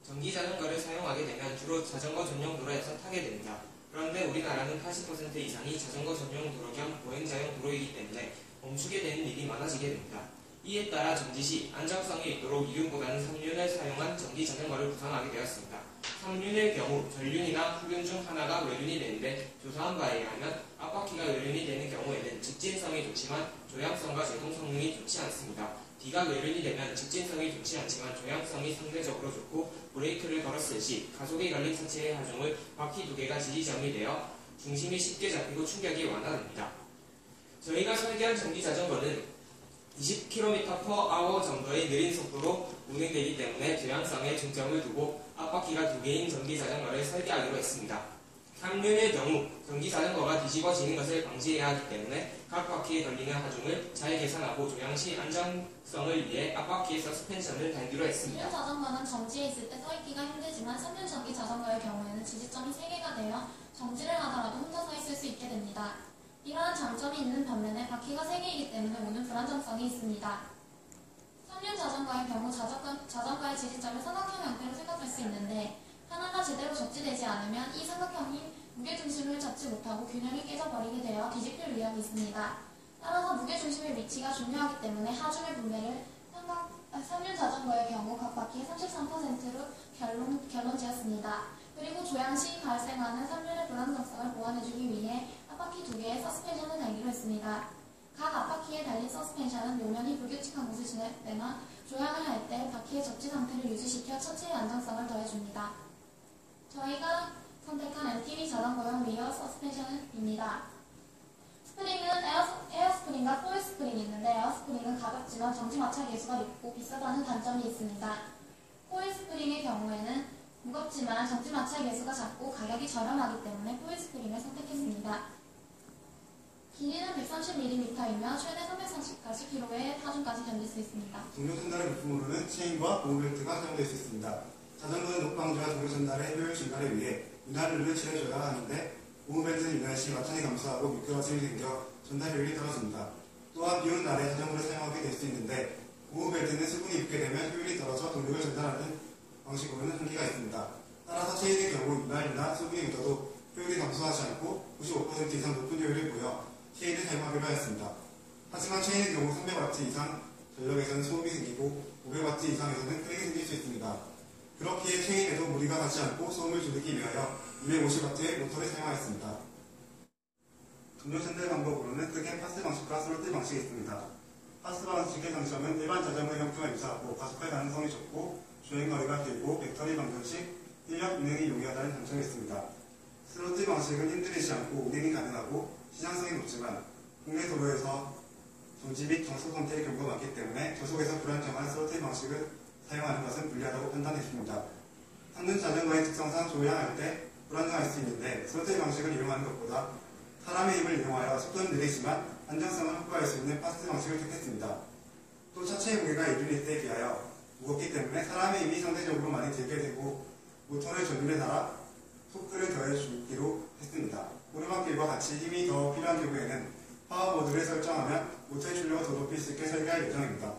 전기자전거를 사용하게 되면 주로 자전거 전용 도로에서 타게 됩니다. 그런데 우리나라는 80% 이상이 자전거 전용 도로 겸 보행자용 도로이기 때문에 멈추게 되는 일이 많아지게 됩니다. 이에 따라 정지 시 안정성이 있도록 2륜보다는 3륜을 사용한 전기자전거를 구상하게 되었습니다. 3륜의 경우 전륜이나 후륜 중 하나가 외륜이 되는데 조사한 바에 의하면 앞바퀴가 외륜이 되는 경우에는 직진성이 좋지만 조향성과 제동 성능이 좋지 않습니다. 뒤가 외륜이 되면 직진성이 좋지 않지만 조향성이 상대적으로 좋고 브레이크를 걸었을 시 가속이 걸린 차체의 하중을 바퀴 두 개가 지지점이 되어 중심이 쉽게 잡히고 충격이 완화됩니다. 저희가 설계한 전기자전거는 20km/h 정도의 느린 속도로 운행되기 때문에 조향성에 중점을 두고 앞바퀴가 두 개인 전기자전거를 설계하기로 했습니다. 3륜의 경우 전기자전거가 뒤집어지는 것을 방지해야 하기 때문에 각 바퀴에 걸리는 하중을 잘 계산하고 조향시 안정성을 위해 앞바퀴에 서스펜션을 달기로 했습니다. 2륜 자전거는 정지에 있을 때 서있기가 힘들지만 3륜 전기 자전거의 경우에는 지지점이 3개가 되어 정지를 하더라도 혼자 서 있을 수 있게 됩니다. 이러한 장점이 있는 반면에 바퀴가 3개이기 때문에 오는 불안정성이 있습니다. 3륜 자전거의 경우 자전거의 지지점을 삼각형 형태로 생각할 수 있는데 하나가 제대로 적지되지 않으면 이 삼각형이 무게중심을 잡지 못하고 균형이 깨져버리게 되어 뒤집힐 위험이 있습니다. 따라서 무게중심의 위치가 중요하기 때문에 하중의 분배를 3륜 자전거의 경우 각 바퀴의 33%로 결론지었습니다. 그리고 조향 시 발생하는 3륜의 불안정성을 보완해주기 위해 앞바퀴 두 개의 서스펜션을 달기로 했습니다. 각 앞바퀴에 달린 서스펜션은 요면이 불규칙한 곳을 지내거나 조향을 할 때 바퀴의 적지 상태를 유지시켜 차체의 안정성을 더해줍니다. 저희가 선택한 MTB 자전거용 리어 서스펜션입니다. 스프링은 에어스프링과 코일스프링이 있는데 에어스프링은 가볍지만 정지마찰 계수가 높고 비싸다는 단점이 있습니다. 코일스프링의 경우에는 무겁지만 정지마찰 계수가 작고 가격이 저렴하기 때문에 코일스프링을 선택했습니다. 길이는 130mm이며 최대 340kg의 하중까지 견딜 수 있습니다. 동력 전달의 부품으로는 체인과 보호벨트가 사용될 수 있습니다. 자전거의 녹방지와 동력 전달의 효율 증가를 위해 윤활유를 칠해줘야 하는데 보호벨트는 윤활 시 마찰이 감소하고 미끄러짐이 생겨 전달 효율이 떨어집니다. 또한 비오는 날에 자전거를 사용하게 될 수 있는데 보호벨트는 수분이 입게 되면 효율이 떨어져 동력을 전달하는 방식으로는 한계가 있습니다. 따라서 체인의 경우 윤활유나 수분이 묻어도 효율이 감소하지 않고 95% 이상 높은 효율을 보여 체인을 사용하기로 하였습니다. 하지만 체인의 경우 300W 이상 전력에서는 소음이 생기고 500W 이상에서는 크랙이 생길 수 있습니다. 그렇기에 체인에도 무리가 가지 않고 소음을 줄이기 위하여 250W의 모터를 사용하였습니다. 동력 전달 방법으로는 크게 파스 방식과 스로틀 방식이 있습니다. 파스 방식의 장점은 일반 자전거 형태와 유사하고 가속할 가능성이 적고 주행거리가 길고 배터리 방전식 인력 운행이 용이하다는 장점이 있습니다. 스로틀 방식은 힘들이지 않고 운행이 가능하고 시장성이 높지만 국내 도로에서 정지 및 정속 상태의 경우가 많기 때문에 저속에서 불안정한 스로틀 방식을 사용하는 것은 불리하다고 판단했습니다. 3륜 자전거의 특성상 조향할 때 불안정할 수 있는데 스로틀 방식을 이용하는 것보다 사람의 힘을 이용하여 속도는 느리지만 안정성을 확보할 수 있는 파스트 방식을 택했습니다. 또 차체의 무게가 2륜일 때에 비하여 무겁기 때문에 사람의 힘이 상대적으로 많이 들게 되고 모터를 전륜에 달아 토크를 더해주기로 했습니다. 오르막길과 같이 힘이 더 필요한 경우에는 파워 모드를 설정하면 모터의 출력을 더 높일 수 있게 설계할 예정입니다.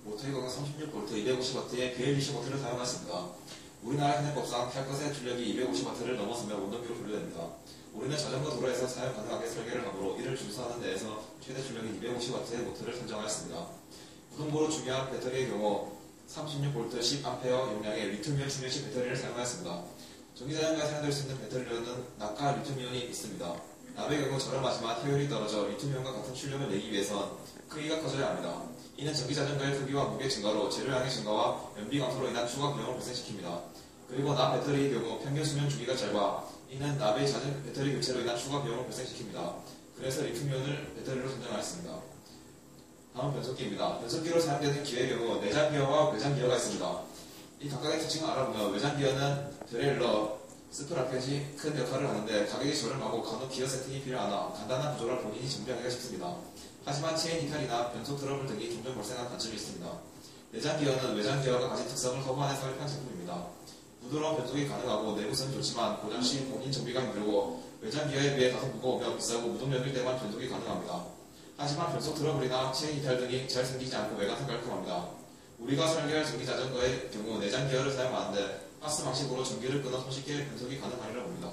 모터의 강은 36V 250W의 BLDC 모터를 사용했습니다. 우리나라 현행법상 탈 것의 출력이 250W를 넘어서면 원동기로 분류됩니다. 우리는 자전거 도로에서 사용 가능하게 설계를 하므로 이를 준수하는 데에서 최대 출력이 250W의 모터를 선정하였습니다. 무등보로 중요한 배터리의 경우 36V 10A 용량의 리튬이온 충전식 배터리를 사용하였습니다. 전기자전거에 사용될 수 있는 배터리로는 납과 리튬이온이 있습니다. 납의 경우 저렴하지만 효율이 떨어져 리튬이온과 같은 출력을 내기 위해선 크기가 커져야 합니다. 이는 전기자전거의 크기와 무게 증가로 재료량의 증가와 연비 감소로 인한 추가 비용을 발생시킵니다. 그리고 납 배터리의 경우 평균 수명 주기가 짧아 이는 납의 잦은 배터리 교체로 인한 추가 비용을 발생시킵니다. 그래서 리튬이온을 배터리로 선정하였습니다. 다음은 변속기입니다. 변속기로 사용되는 기어의 경우 내장 기어와 외장 기어가 있습니다. 이 각각의 특징을 알아보면 외장 기어는 드레일러, 스프라켓이 큰 역할을 하는데 가격이 저렴하고 간혹 기어 세팅이 필요하나 간단한 구조를 본인이 정비하기가 쉽습니다. 하지만 체인 이탈이나 변속 트러블 등이 종종 발생한 단점이 있습니다. 내장 기어는 외장 기어가 가진 특성을 허무안에 설립한 제품입니다. 부드러운 변속이 가능하고 내구성이 좋지만 고장시 본인 정비가 힘들고 외장 기어에 비해 다소 무거우며 비싸고 무동력일 때만 변속이 가능합니다. 하지만 변속 트러블이나 체인 이탈 등이 잘 생기지 않고 외관은 깔끔합니다. 우리가 설계할 전기자전거의 경우 내장 기어를 사용하는데 가스 방식으로 전기를 끊어 손쉽게 변속이 가능하리라 봅니다.